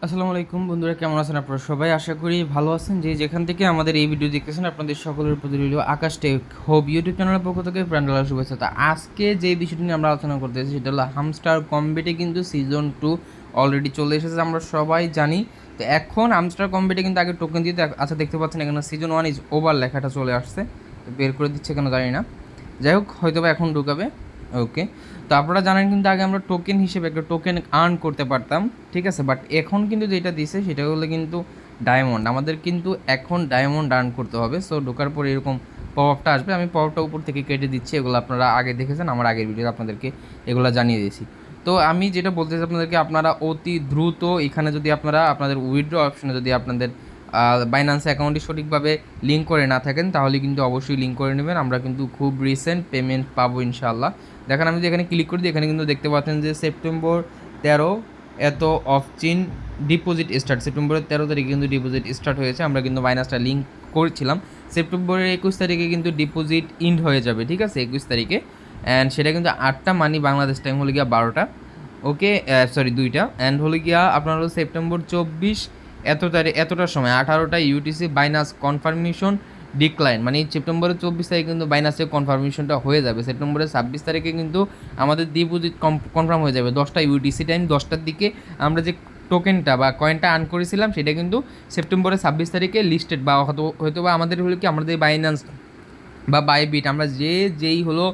আসসালামু আলাইকুম বন্ধুরা, কেমন আছেন আপনারা সবাই? আশা করি ভালো আছেন। যে যেখান থেকে আমাদের এই ভিডিও দেখতেছেন আপনাদের সকলের প্রতি রইল আকাশ টেক হোপ ইউটিউব চ্যানেলের পক্ষ থেকে প্রাণঢালা শুভেচ্ছা। তো আজকে যে বিষয়টি নিয়ে আমরা আলোচনা করতেছি সেটা হলো হামস্টার কম্বেটে কিন্তু সিজন 2 অলরেডি চলে এসেছে, আমরা সবাই জানি। তো এখন হামস্টার কম্বেটে কিন্তু আগে টোকেন দিতে আচ্ছা দেখতে পাচ্ছেন এখানে সিজন 1 ইজ ওভার লেখাটা চলে আসছে। তো বের করে দিচ্ছে কেন জানি না, যাই হোক হয়তো বা এখন ঢুকাবে। ওকে, তো আপনারা জানেন কিন্তু আগে আমরা টোকেন হিসেবে একটা টোকেন আর্ন করতে পারতাম, ঠিক আছে। বাট এখন কিন্তু যেটা দিছে সেটা হলো কিন্তু ডায়মন্ড, আমাদের কিন্তু এখন ডায়মন্ড আর্ন করতে হবে। সো ঢোকার পর এরকম পপ আপটা আসবে, আমি পপ আপটা উপর থেকে কেটে দিচ্ছি। এগুলো আপনারা আগে দেখেছেন, আমার আগের ভিডিও আপনাদেরকে এগুলো জানিয়ে দিয়েছি। তো আমি যেটা বলতেছি আপনাদেরকে, আপনারা অতি দ্রুত এখানে যদি আপনারা আপনাদের উইথড্র অপশনে যদি আপনাদের বাইন্যান্স অ্যাকাউন্টটি সঠিকভাবে লিঙ্ক করে না থাকেন তাহলে কিন্তু অবশ্যই লিঙ্ক করে নেবেন। আমরা কিন্তু খুব রিসেন্ট পেমেন্ট পাবো ইনশাআল্লাহ। দেখেন আমি যদি এখানে ক্লিক করি, এখানে কিন্তু দেখতে পাচ্ছেন যে সেপ্টেম্বর 13 এত অফ চিন ডিপোজিট স্টার্ট, সেপ্টেম্বরের 13 তারিখে কিন্তু ডিপোজিট স্টার্ট হয়েছে। আমরা কিন্তু বাইনাসটা লিঙ্ক করেছিলাম, সেপ্টেম্বরের 21 তারিখে কিন্তু ডিপোজিট ইন্ড হয়ে যাবে, ঠিক আছে, 21 তারিখে। অ্যান্ড সেটা কিন্তু 8টা মানি বাংলাদেশ টাইম হলো গিয়া 12টা, ওকে সরি 2টা। অ্যান্ড হলো গিয়া আপনার হলো সেপ্টেম্বর 24 এত তারিখ এতটার সময় 18টা ইউটিসি বাইনাস কনফার্মেশন ডিক্লাইন, মানে সেপ্টেম্বরের 24 তারিখে কিন্তু বাইনাসের কনফার্মেশনটা হয়ে যাবে। সেপ্টেম্বরের 26 তারিখে কিন্তু আমাদের ডিপোজিট কনফার্ম হয়ে যাবে 10টা ইউটিসি টাইম 10টার দিকে। আমরা যে টোকেনটা বা কয়েনটা আর্ন করেছিলাম সেটা কিন্তু সেপ্টেম্বরের 26 তারিখে লিস্টেড বা হয়তো বা আমাদের হলো কি আমাদের বাইন্যান্স বা বাইবিট আমরা যেই হলো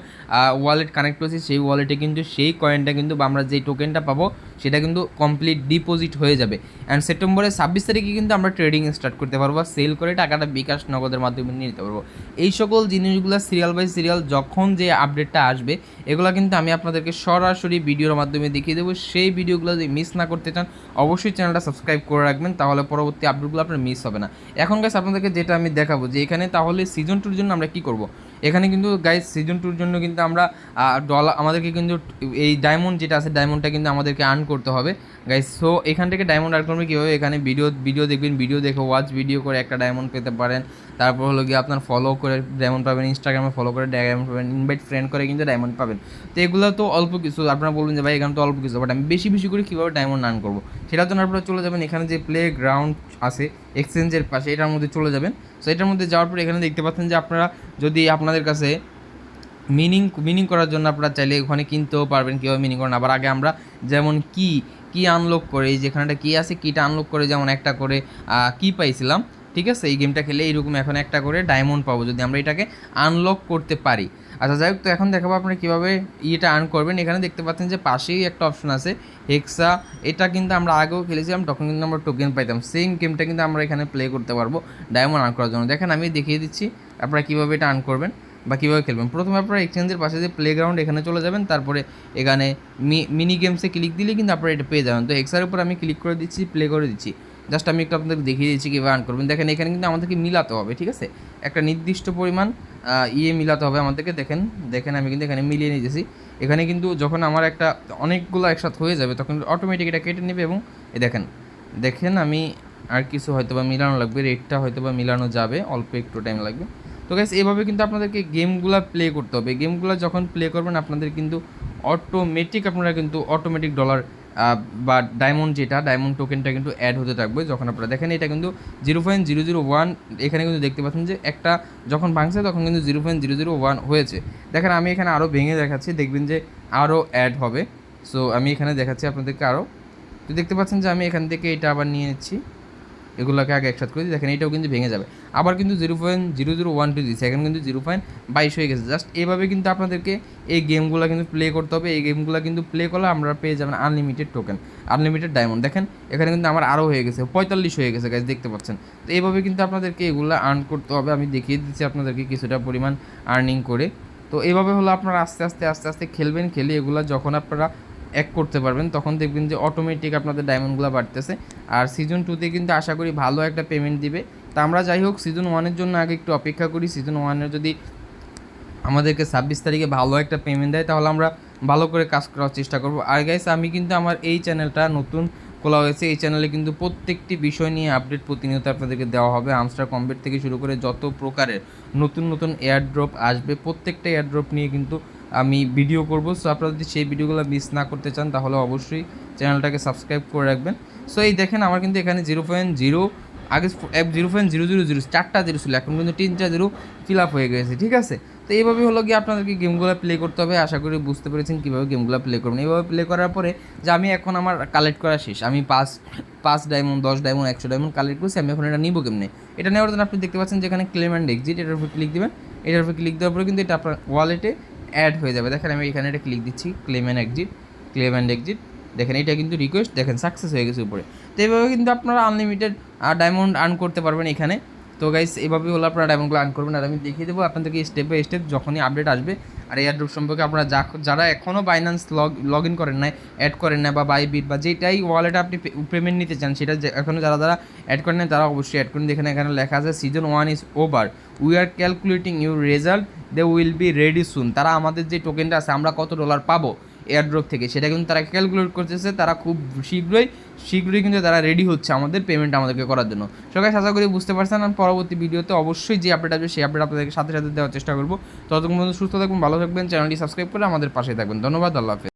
ওয়ালেট কানেক্ট করেছি সেই ওয়ালেটে কিন্তু সেই কয়েনটা কিন্তু বা আমরা যেই টোকেনটা পাবো সেটা কিন্তু কমপ্লিট ডিপোজিট হয়ে যাবে। অ্যান্ড সেপ্টেম্বরের 26 তারিখে কিন্তু আমরা ট্রেডিং স্টার্ট করতে পারবো, সেল করে টাকাটা বিকাশ নগদের মাধ্যমে নিয়ে নিতে পারবো। এই সকল জিনিসগুলো সিরিয়াল বাই সিরিয়াল যখন যে আপডেটটা আসবে এগুলো কিন্তু আমি আপনাদেরকে সরাসরি ভিডিওর মাধ্যমে দেখিয়ে দেবো। সেই ভিডিওগুলো যদি মিস না করতে চান অবশ্যই চ্যানেলটা সাবস্ক্রাইব করে রাখবেন, তাহলে পরবর্তী আপডেটগুলো আপনার মিস হবে না। এখন গাইস আপনাদেরকে যেটা আমি দেখাবো যে এখানে তাহলে সিজন 2-র জন্য আমরা কী করবো। এখানে কিন্তু গাইস সিজন 2-র জন্য কিন্তু আমরা ডলার আমাদেরকে কিন্তু এই ডায়মন্ড যেটা আছে ডায়মন্ডটা কিন্তু আমাদেরকে আর্ন করতে হবে গাইস। সো এখান থেকে ডায়মন্ড আর্ন করবে কীভাবে, এখানে ভিডিও দেখবেন, ভিডিও দেখে ওয়াচ ভিডিও করে একটা ডায়মন্ড পেতে পারেন। তারপর হলো গিয়ে আপনার ফলো করে ডায়মন্ড পাবেন, ইনস্টাগ্রামে ফলো করে ডায়মন্ড পাবেন, ইনভাইট ফ্রেন্ড করে কিন্তু ডায়মন্ড পাবেন। তো এগুলো তো অল্প কিছু, আপনারা বলবেন যে ভাই এখানে তো অল্প কিছু, বাট আমি বেশি বেশি করে কীভাবে ডায়মন্ড আর্ন করবো সেটার জন্য আপনারা চলে যাবেন এখানে যে প্লে গ্রাউন্ড আছে এক্সচেঞ্জের পাশে, এটার মধ্যে চলে যাবেন। সো এটার মধ্যে যাওয়ার পর এখানে দেখতে পাচ্ছেন যে আপনারা যদি আপনাদের কাছে মিনিং করার জন্য আপনারা চাইলে ওখানে কিনতেও পারবেন, কীভাবে মিনিং করেন। আবার আগে আমরা যেমন কি আনলক করে, এই যেখানটা কি আছে কিটা আনলক করে যেমন একটা করে কি পাইছিলাম, ঠিক আছে, এই গেমটা খেলে এইরকম এখন একটা করে ডায়মন্ড পাবো যদি আমরা এটাকে আনলক করতে পারি। আচ্ছা যাই হোক, তো এখন দেখাবো আপনারা কীভাবে ইয়েটা আর্ন করবেন। এখানে দেখতে পাচ্ছেন যে পাশেই একটা অপশন আছে হেক্সা, এটা কিন্তু আমরা আগেও খেলেছিলাম, তখন কিন্তু আমরা টোকেন পাইতাম। সেম গেমটা কিন্তু আমরা এখানে প্লে করতে পারবো ডায়মন্ড আর্ন করার জন্য। দেখেন আমি দেখিয়ে দিচ্ছি আপনারা কীভাবে এটা আর্ন করবেন বা কীভাবে খেলবেন। প্রথমে আপনারা এক্সচেঞ্জের পাশে যে প্লেগ্রাউন্ড এখানে চলে যাবেন, তারপরে এখানে মিনি গেমসে ক্লিক দিলে কিন্তু আপনারা এটা পেয়ে যাবেন। তো এক্সার উপর আমি ক্লিক করে দিচ্ছি, প্লে করে দিচ্ছি। জাস্ট আমি একটু আপনাদের দেখিয়ে দিচ্ছি কীভাবে আর্ন করবেন। দেখেন এখানে কিন্তু আমাদেরকে মিলাতে হবে, ঠিক আছে, একটা নির্দিষ্ট পরিমাণ মিলাতে হবে আমাদেরকে। দেখেন আমি কিন্তু এখানে মিলিয়ে নিয়েছি। এখানে কিন্তু যখন আমার একটা অনেকগুলো একসাথে হয়ে যাবে তখন অটোমেটিক এটা কেটে নেবে এবং দেখেন আমি আর কিছু হয়তো বা মিলানো লাগবে, রেটটা হয়তো বা মিলানো যাবে, অল্প একটু টাইম লাগবে। তো গাইস এভাবে কিন্তু আপনাদেরকে গেমগুলো প্লে করতে হবে। গেমগুলো যখন প্লে করবেন আপনাদের কিন্তু আপনারা কিন্তু অটোমেটিক ডলার বা ডায়মন্ড যেটা ডায়মন্ড টোকেনটা কিন্তু অ্যাড হতে থাকবে। যখন আপনারা দেখেন এটা কিন্তু 0.001 এখানে কিন্তু দেখতে পাচ্ছেন যে একটা যখন ভাঙছে তখন কিন্তু 0.001 হয়েছে। দেখেন আমি এখানে আরও ভেঙে দেখাচ্ছি, দেখবেন যে আরও অ্যাড হবে। সো আমি এখানে দেখাচ্ছি আপনাদেরকে আরও। তো দেখতে পাচ্ছেন যে আমি এখান থেকে এটা আবার নিয়ে নিচ্ছি, এগুলোকে আগে একসাথে করে দিই। দেখেন এটাও কিন্তু ভেঙে যাবে, আবার কিন্তু 0.0012 দিচ্ছে, এখন কিন্তু 0.22 হয়ে গেছে। জাস্ট এভাবে কিন্তু আপনাদেরকে এই গেমগুলো কিন্তু প্লে করতে হবে। এই গেমগুলো কিন্তু প্লে করলে আমরা পেয়ে যাবেন আনলিমিটেড টোকেন, আনলিমিটেড ডায়মন্ড। দেখেন এখানে কিন্তু আমার আরও হয়ে গেছে, 45 হয়ে গেছে গাইজ, দেখতে পাচ্ছেন। তো এইভাবে কিন্তু আপনাদেরকে এগুলো আর্ন করতে হবে। আমি দেখিয়ে দিচ্ছি আপনাদেরকে কিছুটা পরিমাণ আর্নিং করে। তো এইভাবে হলো আপনারা আস্তে আস্তে খেলবেন, খেলে এগুলো যখন আপনারা করতে পারবেন তখন দেখবেন যে অটোমেটিক আপনাদের ডায়মন্ডগুলো বাড়তেছে। আর সিজন 2তে কিন্তু আশা করি ভালো একটা পেমেন্ট দিবে। তা আমরা যাই হোক সিজন 1-এর জন্য আগে একটু অপেক্ষা করি। সিজন 1-এর যদি আমাদেরকে 26 তারিখে ভালো একটা পেমেন্ট দেয় তাহলে আমরা ভালো করে কাজ করার চেষ্টা করব। আর গাইস আমি কিন্তু আমার এই চ্যানেলটা নতুন খোলা হয়েছে, এই চ্যানেলে কিন্তু প্রত্যেকটি বিষয় নিয়ে আপডেট প্রতিনিয়ত আপনাদেরকে দেওয়া হবে। হামস্টার কম্বেট থেকে শুরু করে যত প্রকারের নতুন এয়ারড্রপ আসবে প্রত্যেকটা এয়ারড্রপ নিয়ে কিন্তু আমি ভিডিও করব। সো আপনারা যদি সেই ভিডিওগুলো মিস না করতে চান তাহলে অবশ্যই চ্যানেলটাকে সাবস্ক্রাইব করে রাখবেন। সো এই দেখেন আমার কিন্তু এখানে 0.0 আগে 0.000 4টা জিরো ছিল, এখন কিন্তু 3টা জিরো ফিল আপ হয়ে গেছে, ঠিক আছে। তো এইভাবে হলো গিয়ে আপনাদেরকে গেমগুলো প্লে করতে হবে। আশা করি বুঝতে পেরেছেন কীভাবে গেমগুলো প্লে করবেন। এইভাবে প্লে করার পরে যে আমি এখন আমার কালেক্ট করা শেষ, আমি 5 ডায়মন্ড, 10 ডায়মন্ড, 100 ডায়মন্ড কালেক্ট করছি। আমি এখন এটা নিব কেমনে, এটা নেওয়ার জন্য আপনি দেখতে পাচ্ছেন যেখানে ক্লেম অ্যান্ড এক্সিট, এটার উপর ক্লিক দেবেন। এটার উপর ক্লিক দেওয়ার পরে কিন্তু এটা আপনার ওয়ালেটে অ্যাড হয়ে যাবে। দেখেন আমি এখানে এটা ক্লিক দিচ্ছি, ক্লেম অ্যান্ড এক্সিট, দেখেন এটা কিন্তু রিকোয়েস্ট, দেখেন সাকসেস হয়ে গেছে উপরে। তো এইভাবে কিন্তু আপনারা আনলিমিটেড ডায়মন্ড আর্ন করতে পারবেন এখানে। তো গাইস এইভাবে হলো আপনারা ডায়মন্ডগুলো আর্ন করবেন। আর আমি দেখিয়ে দেবো আপনাদেরকে স্টেপ বাই স্টেপ যখনই আপডেট আসবে। আর এয়ারড্রপ সম্পর্কে আপনারা যারা এখনও বাইন্যান্স লগ ইন করেন নাই, অ্যাড করেন না, বা বাইবিট বা যেটাই ওয়ালেটে আপনি পেমেন্ট নিতে চান সেটা এখনও যারা অ্যাড করেন না তারা অবশ্যই অ্যাড করুন। দেখেন এখানে লেখা আছে season 1 is over, we are calculating your result, they will be ready soon. তারা আমাদের যে টোকেনটা আছে আমরা কত ডলার পাবো এয়ারড্রপ থেকে সেটা কিন্তু তারা ক্যালকুলেট করতেছে। তারা খুব শীঘ্রই কিন্তু তারা রেডি হচ্ছে আমাদের পেমেন্ট আমাদেরকে করার জন্য। সবাই আশা করি বুঝতে পারছেন। আর পরবর্তী ভিডিওতে অবশ্যই যে আপডেট আসবে সেই আপডেট আপনাদেরকে সাথে সাথে দেওয়ার চেষ্টা করবো। ততক্ষণ পর্যন্ত সুস্থ থাকবেন, ভালো থাকবেন, চ্যানেলটি সাবস্ক্রাইব করে আমাদের পাশে থাকবেন। ধন্যবাদ, আল্লাহ হাফেজ।